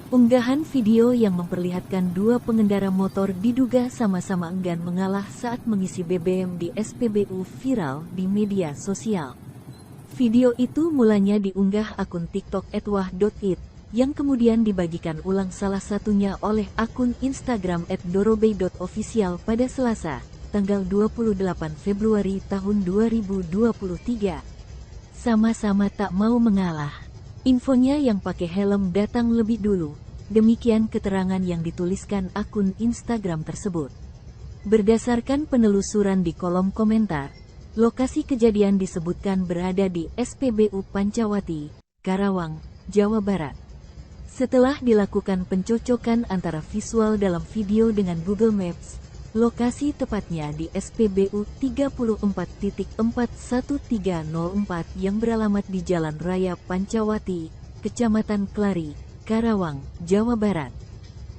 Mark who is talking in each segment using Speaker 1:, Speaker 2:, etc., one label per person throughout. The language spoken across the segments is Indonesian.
Speaker 1: Unggahan video yang memperlihatkan dua pengendara motor diduga sama-sama enggan mengalah saat mengisi BBM di SPBU viral di media sosial. Video itu mulanya diunggah akun TikTok @wah.it yang kemudian dibagikan ulang salah satunya oleh akun Instagram @dorobey.official pada Selasa, tanggal 28 Februari tahun 2023. Sama-sama tak mau mengalah. Infonya yang pakai helm datang lebih dulu, demikian keterangan yang dituliskan akun Instagram tersebut. Berdasarkan penelusuran di kolom komentar, lokasi kejadian disebutkan berada di SPBU Pancawati, Karawang, Jawa Barat. Setelah dilakukan pencocokan antara visual dalam video dengan Google Maps, lokasi tepatnya di SPBU 34.41304 yang beralamat di Jalan Raya Pancawati, Kecamatan Klari, Karawang, Jawa Barat.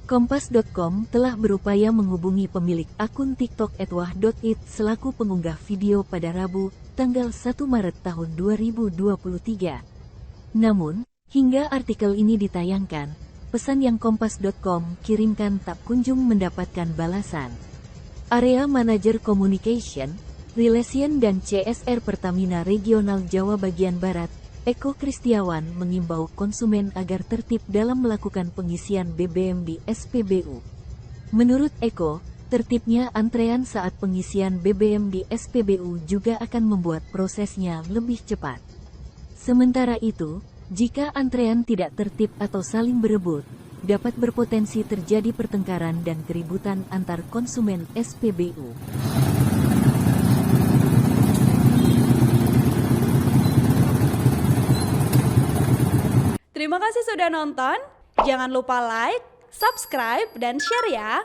Speaker 1: Kompas.com telah berupaya menghubungi pemilik akun TikTok @wah.it selaku pengunggah video pada Rabu, tanggal 1 Maret tahun 2023. Namun, hingga artikel ini ditayangkan, pesan yang Kompas.com kirimkan tak kunjung mendapatkan balasan. Area Manager Communication, Relation dan CSR Pertamina Regional Jawa Bagian Barat, Eko Kristiawan mengimbau konsumen agar tertib dalam melakukan pengisian BBM di SPBU. Menurut Eko, tertibnya antrean saat pengisian BBM di SPBU juga akan membuat prosesnya lebih cepat. Sementara itu, jika antrean tidak tertib atau saling berebut, dapat berpotensi terjadi pertengkaran dan keributan antar konsumen SPBU.
Speaker 2: Terima kasih sudah nonton. Jangan lupa like, subscribe, dan share ya.